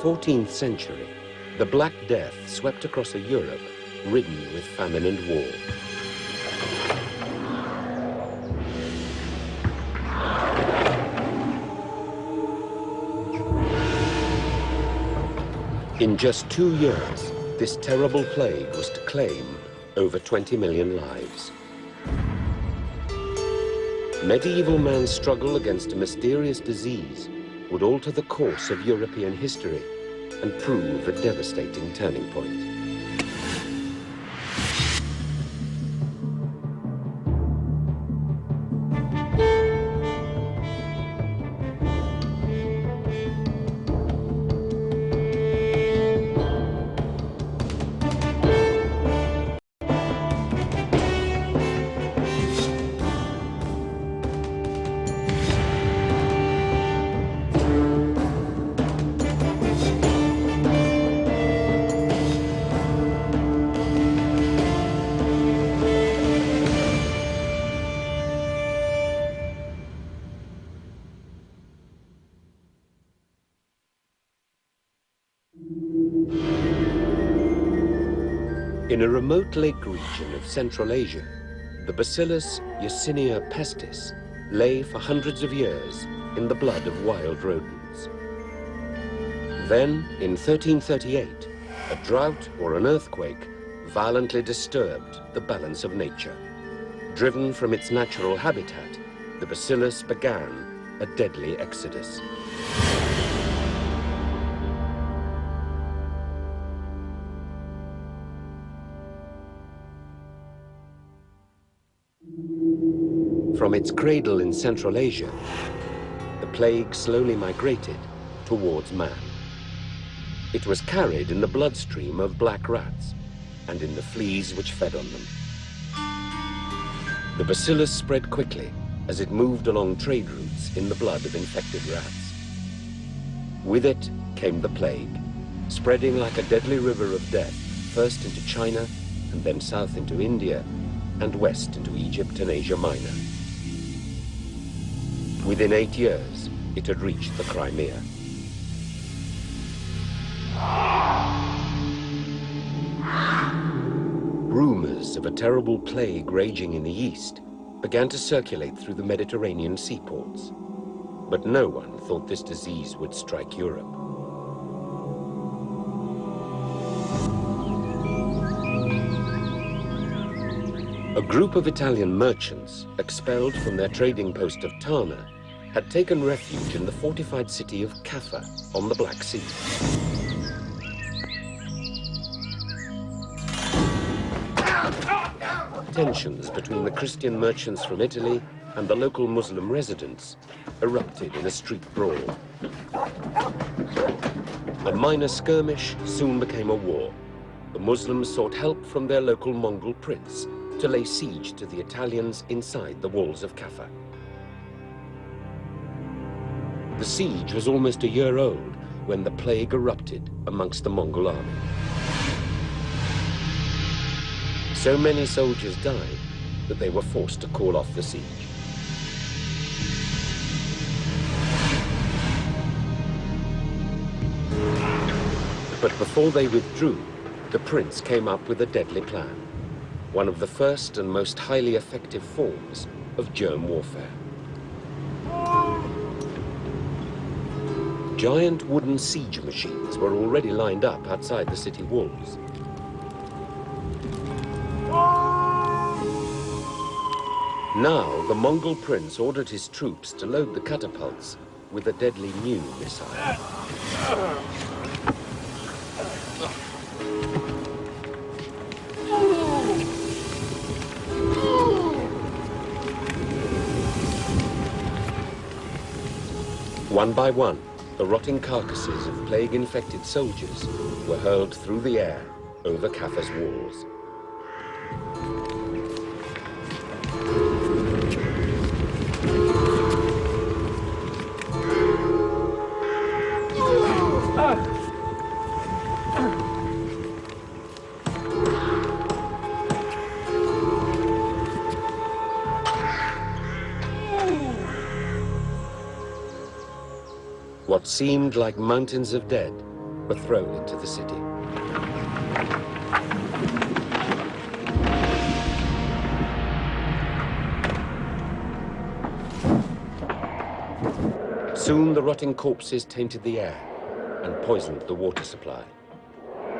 14th century, the Black Death swept across a Europe ridden with famine and war. In just 2 years, this terrible plague was to claim over 20 million lives. Medieval man's struggle against a mysterious disease would alter the course of European history and prove a devastating turning point. In a remote lake region of Central Asia, the Bacillus Yersinia pestis lay for hundreds of years in the blood of wild rodents. Then, in 1338, a drought or an earthquake violently disturbed the balance of nature. Driven from its natural habitat, the bacillus began a deadly exodus. From its cradle in Central Asia, the plague slowly migrated towards man. It was carried in the bloodstream of black rats and in the fleas which fed on them. The bacillus spread quickly as it moved along trade routes in the blood of infected rats. With it came the plague, spreading like a deadly river of death, first into China and then south into India and west into Egypt and Asia Minor. Within 8 years, it had reached the Crimea. Rumors of a terrible plague raging in the east began to circulate through the Mediterranean seaports, but no one thought this disease would strike Europe. A group of Italian merchants, expelled from their trading post of Tana, had taken refuge in the fortified city of Caffa on the Black Sea. Tensions between the Christian merchants from Italy and the local Muslim residents erupted in a street brawl. A minor skirmish soon became a war. The Muslims sought help from their local Mongol prince to lay siege to the Italians inside the walls of Caffa. The siege was almost a year old when the plague erupted amongst the Mongol army. So many soldiers died that they were forced to call off the siege. But before they withdrew, the prince came up with a deadly plan, one of the first and most highly effective forms of germ warfare. Giant wooden siege machines were already lined up outside the city walls. Now, the Mongol prince ordered his troops to load the catapults with a deadly new missile. One by one, the rotting carcasses of plague-infected soldiers were hurled through the air over Caffa's walls. What seemed like mountains of dead were thrown into the city. Soon the rotting corpses tainted the air and poisoned the water supply.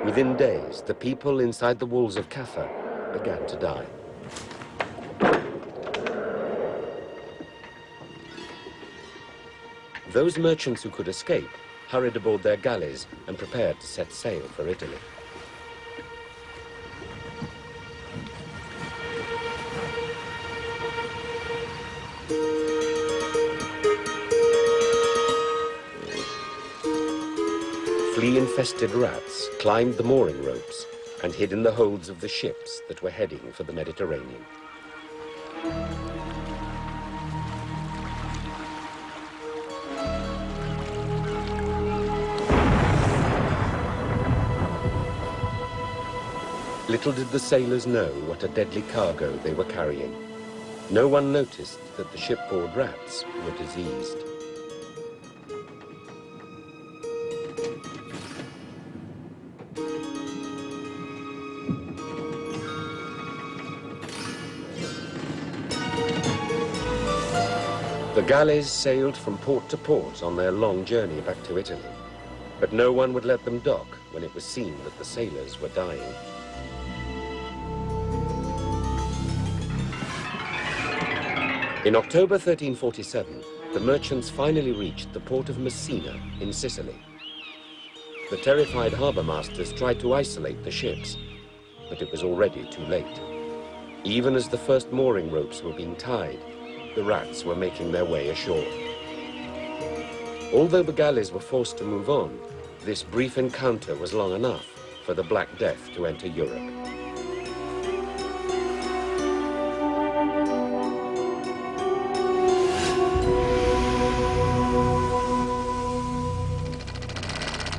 Within days, the people inside the walls of Kaffa began to die. Those merchants who could escape hurried aboard their galleys and prepared to set sail for Italy. Flea-infested rats climbed the mooring ropes and hid in the holds of the ships that were heading for the Mediterranean. Little did the sailors know what a deadly cargo they were carrying. No one noticed that the shipboard rats were diseased. The galleys sailed from port to port on their long journey back to Italy, but no one would let them dock when it was seen that the sailors were dying. In October 1347, the merchants finally reached the port of Messina in Sicily. The terrified harbour masters tried to isolate the ships, but it was already too late. Even as the first mooring ropes were being tied, the rats were making their way ashore. Although the galleys were forced to move on, this brief encounter was long enough for the Black Death to enter Europe.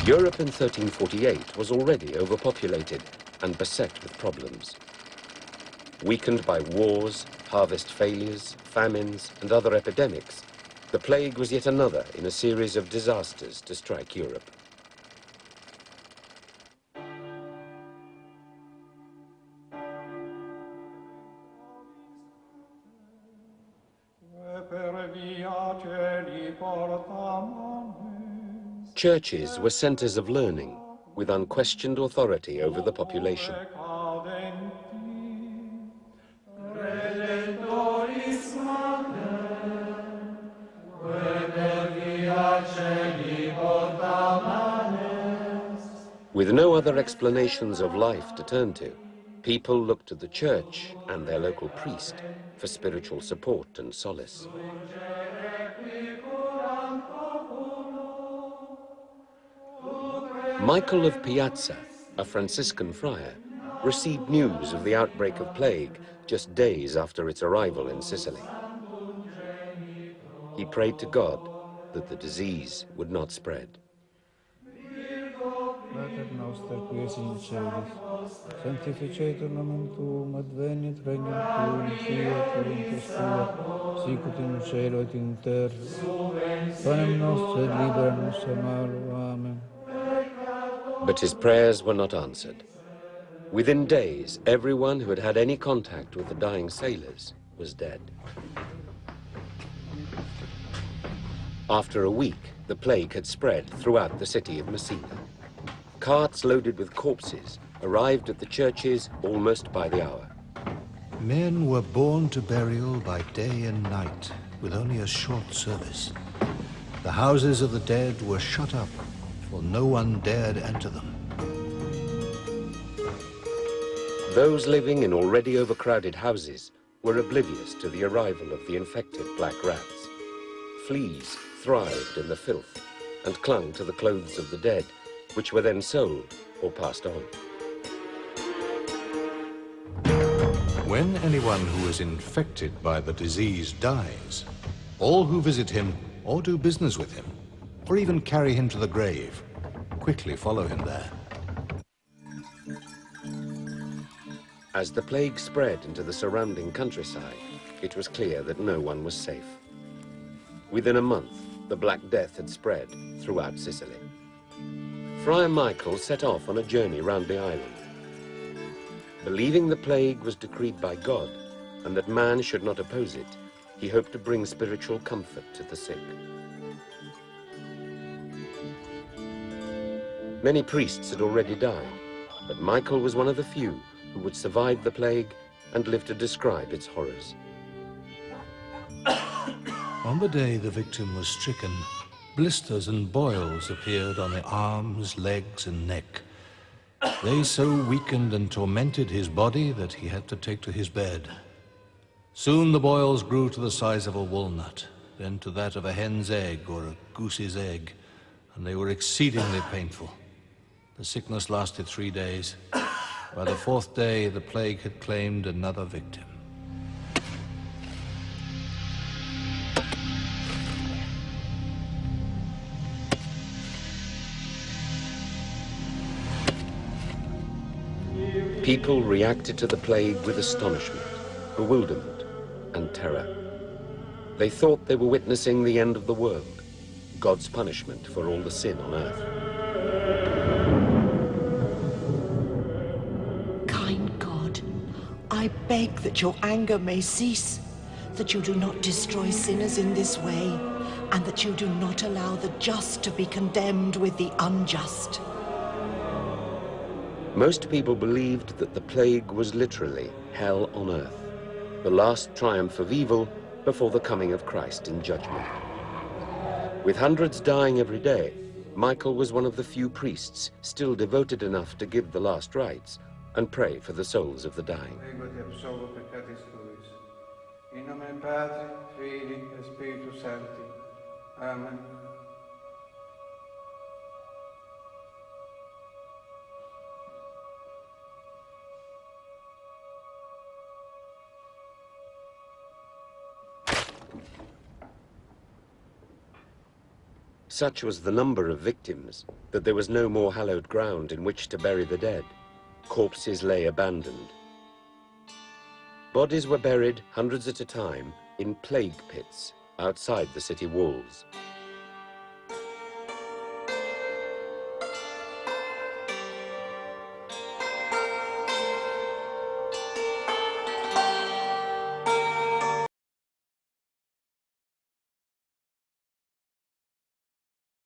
Europe in 1348 was already overpopulated and beset with problems. Weakened by wars, harvest failures, famines, and other epidemics, the plague was yet another in a series of disasters to strike Europe. Churches were centers of learning, with unquestioned authority over the population. With no other explanations of life to turn to, people looked to the church and their local priest for spiritual support and solace. Michael of Piazza, a Franciscan friar, received news of the outbreak of plague just days after its arrival in Sicily. He prayed to God that the disease would not spread. Pater noster qui es in celis, sanctificetur nomen tuum, adveniat regnum tuum, fiat voluntas tua, sicut in cielo et in terra. Panem nostrum libera nos a malo. Amen. But his prayers were not answered. Within days, everyone who had had any contact with the dying sailors was dead. After a week, the plague had spread throughout the city of Messina. Carts loaded with corpses arrived at the churches almost by the hour. Men were borne to burial by day and night, with only a short service. The houses of the dead were shut up, for no one dared enter them. Those living in already overcrowded houses were oblivious to the arrival of the infected black rats. Fleas thrived in the filth and clung to the clothes of the dead, which were then sold or passed on. When anyone who is infected by the disease dies, all who visit him or do business with him, or even carry him to the grave, quickly follow him there. As the plague spread into the surrounding countryside, it was clear that no one was safe. Within a month, the Black Death had spread throughout Sicily. Friar Michael set off on a journey round the island. Believing the plague was decreed by God and that man should not oppose it, he hoped to bring spiritual comfort to the sick. Many priests had already died, but Michael was one of the few who would survive the plague and live to describe its horrors. On the day the victim was stricken, blisters and boils appeared on the arms, legs, and neck. They so weakened and tormented his body that he had to take to his bed. Soon the boils grew to the size of a walnut, then to that of a hen's egg or a goose's egg, and they were exceedingly painful. The sickness lasted 3 days. By the 4th day, the plague had claimed another victim. People reacted to the plague with astonishment, bewilderment, and terror. They thought they were witnessing the end of the world, God's punishment for all the sin on earth. Kind God, I beg that your anger may cease, that you do not destroy sinners in this way, and that you do not allow the just to be condemned with the unjust. Most people believed that the plague was literally hell on earth, the last triumph of evil before the coming of Christ in judgment. With hundreds dying every day, Michael was one of the few priests still devoted enough to give the last rites and pray for the souls of the dying. In nomine Patri, Filii, et Spiritus Sancti. Amen. Such was the number of victims that there was no more hallowed ground in which to bury the dead. Corpses lay abandoned. Bodies were buried hundreds at a time in plague pits outside the city walls.